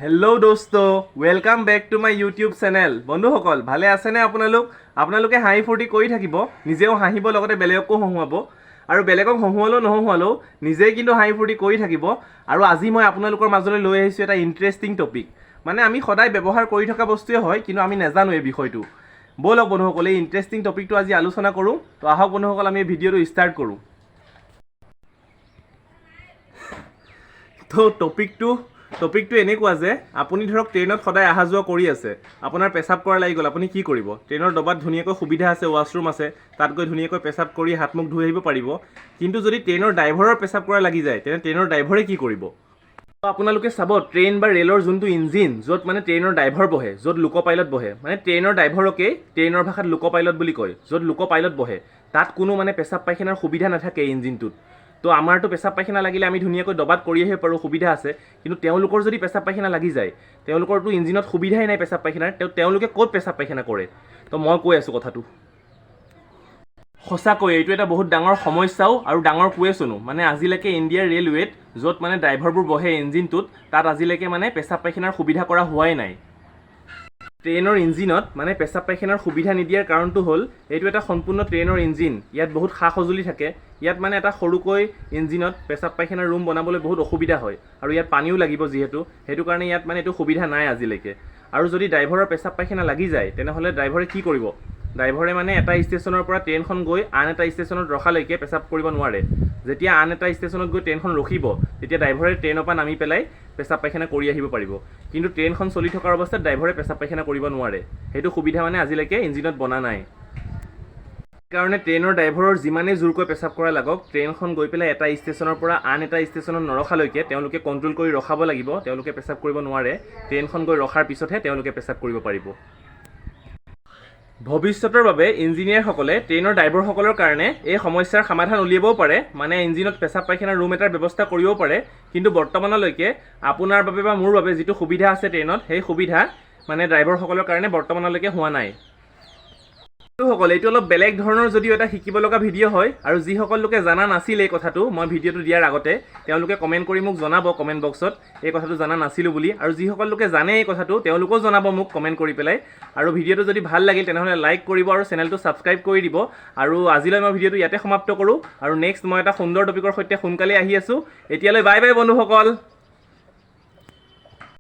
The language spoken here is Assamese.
হেল্ল' দোস্ত, welcome back to my YouTube channel. বন্ধুসকল, ভালে আছেনে আপোনালোকে হাঁহি ফূৰ্তি কৰি থাকিব, নিজেও হাঁহিব, লগতে বেলেগকো হহুৱাব। আৰু বেলেগক হহুৱালেও নহহুৱালেও নিজেই কিন্তু হাঁহি ফূৰ্তি কৰি থাকিব। আৰু আজি মই আপোনালোকৰ মাজলৈ লৈ আহিছোঁ এটা ইণ্টাৰেষ্টিং টপিক। মানে আমি সদায় ব্যৱহাৰ কৰি থকা বস্তুৱে হয়, কিন্তু আমি নাজানো এই বিষয়টো। ব'লক বন্ধুসকল, এই ইণ্টাৰেষ্টিং টপিকটো আজি আলোচনা কৰোঁ। তো আহক বন্ধুসকল, আমি এই ভিডিঅ'টো ষ্টাৰ্ট কৰোঁ। তো টপিকটো এনেকুৱা যে আপুনি ধৰক ট্ৰেইনত সদায় অহা যোৱা কৰি আছে, আপোনাৰ পেচাব কৰা লাগি গ'ল, আপুনি কি কৰিব? ট্ৰেইনৰ ডবাত ধুনীয়াকৈ সুবিধা আছে, ৱাছৰুম আছে, তাত গৈ ধুনীয়াকৈ পেচাব কৰি হাত মুখ ধুই আহিব পাৰিব। কিন্তু যদি ট্ৰেইনৰ ড্ৰাইভাৰৰ পেচাব কৰা লাগি যায়, তেনে ট্ৰেইনৰ ড্ৰাইভাৰে কি কৰিব? আপোনালোকে চাব, ট্ৰেইন বা ৰেলৰ যোনটো ইঞ্জিন, য'ত মানে ট্ৰেইনৰ ড্ৰাইভাৰ বহে, য'ত লোক পাইলট বহে, মানে ট্ৰেইনৰ ড্ৰাইভাৰকেই ট্ৰেইনৰ ভাষাত লোক পাইলট বুলি কয়। য'ত লোক পাইলট বহে তাত কোনো মানে পেচাব পায়খানাৰ সুবিধা নাথাকে ইঞ্জিনটোত। তো আমাৰতো পেচাব পায়খানা লাগিলে আমি ধুনীয়াকৈ ডবাত কৰি আহিব পাৰোঁ, সুবিধা আছে। কিন্তু তেওঁলোকৰ যদি পেচাব পায়খানা লাগি যায়, তেওঁলোকৰতো ইঞ্জিনত সুবিধাই নাই পেচাব পায়খানাৰ, তেওঁলোকে ক'ত পেচাব পায়খানা কৰে? তো মই কৈ আছোঁ কথাটো। সঁচাকৈ এইটো এটা বহুত ডাঙৰ সমস্যাও আৰু ডাঙৰ কুৱেশ্যনো। মানে আজিলৈকে ইণ্ডিয়াৰ ৰেলৱেত য'ত মানে ড্ৰাইভাৰবোৰ বহে ইঞ্জিনটোত, তাত আজিলৈকে মানে পেচাব পায়খানাৰ সুবিধা কৰা হোৱাই নাই। ট্ৰেইনৰ ইঞ্জিনত মানে পেচাব পায়খানাৰ সুবিধা নিদিয়াৰ কাৰণটো হ'ল, এইটো এটা সম্পূৰ্ণ ট্ৰেইনৰ ইঞ্জিন। ইয়াত বহুত সা সঁজুলি থাকে। ইয়াত মানে এটা সৰুকৈ ইঞ্জিনত পেচাব পায়খানাৰ ৰুম বনাবলৈ বহুত অসুবিধা হয়। আৰু ইয়াত পানীও লাগিব যিহেতু, সেইটো কাৰণে ইয়াত মানে এইটো সুবিধা নাই আজিলৈকে। আৰু যদি ড্ৰাইভাৰৰ পেচাব পায়খানা লাগি যায়, তেনেহ'লে ড্ৰাইভাৰে কি কৰিব? ড্ৰাইভাৰে মানে এটা ষ্টেচনৰ পৰা ট্ৰেইনখন গৈ আন এটা ষ্টেচনত ৰখালৈকে পেচাব কৰিব নোৱাৰে। যেতিয়া আন এটা ষ্টেচনত গৈ ট্ৰেইনখন ৰখিব, তেতিয়া ড্ৰাইভাৰে ট্ৰেইনৰ পৰা নামি পেলাই পেচাব পায়খানা কৰি আহিব পাৰিব। কিন্তু ট্ৰেইনখন চলি থকাৰ অৱস্থাত ড্ৰাইভাৰে পেচাব পায়খানা কৰিব নোৱাৰে। সেইটো সুবিধা মানে আজিলৈকে ইঞ্জিনত বনা নাই। সেইকাৰণে ট্ৰেইনৰ ড্ৰাইভাৰৰ যিমানেই জোৰকৈ পেচাব কৰা লাগক, ট্ৰেইনখন গৈ পেলাই এটা ষ্টেচনৰ পৰা আন এটা ষ্টেচনত নৰখালৈকে তেওঁলোকে কণ্ট্ৰল কৰি ৰখাব লাগিব। তেওঁলোকে পেচাব কৰিব নোৱাৰে। ট্ৰেইনখন গৈ ৰখাৰ পিছতহে তেওঁলোকে পেচাব কৰিব পাৰিব। ভৱিষ্যতৰ বাবে ইঞ্জিনিয়াৰসকলে ট্ৰেইনৰ ড্ৰাইভাৰসকলৰ কাৰণে এই সমস্যাৰ সমাধান উলিয়াবও পাৰে, মানে ইঞ্জিনত পেচাব পায়খানাৰ ৰুম এটাৰ ব্যৱস্থা কৰিবও পাৰে। কিন্তু বৰ্তমানলৈকে আপোনাৰ বাবে বা মোৰ বাবে যিটো সুবিধা আছে ট্ৰেইনত, সেই সুবিধা মানে ড্ৰাইভাৰসকলৰ কাৰণে বৰ্তমানলৈকে হোৱা নাই। বন্ধুসকল, এইটো অলপ বেলেগ ধৰণৰ যদিও এটা শিকিব লগা ভিডিঅ' হয়। আৰু যিসকল লোকে জানা নাছিল এই কথাটো, মই ভিডিঅ'টো দিয়াৰ আগতে তেওঁলোকে কমেণ্ট কৰি মোক জনাব কমেণ্ট বক্সত এই কথাটো জানা নাছিলোঁ বুলি। আৰু যিসকল লোকে জানে এই কথাটো, তেওঁলোকেও জনাব মোক কমেণ্ট কৰি পেলাই। আৰু ভিডিঅ'টো যদি ভাল লাগিল তেনেহ'লে লাইক কৰিব আৰু চেনেলটো ছাবস্ক্ৰাইব কৰি দিব। আৰু আজিলৈ মই ভিডিঅ'টো ইয়াতে সমাপ্ত কৰোঁ। আৰু নেক্সট মই এটা সুন্দৰ টপিকৰ সৈতে সোনকালে আহি আছোঁ। এতিয়ালৈ বাই বাই বন্ধুসকল।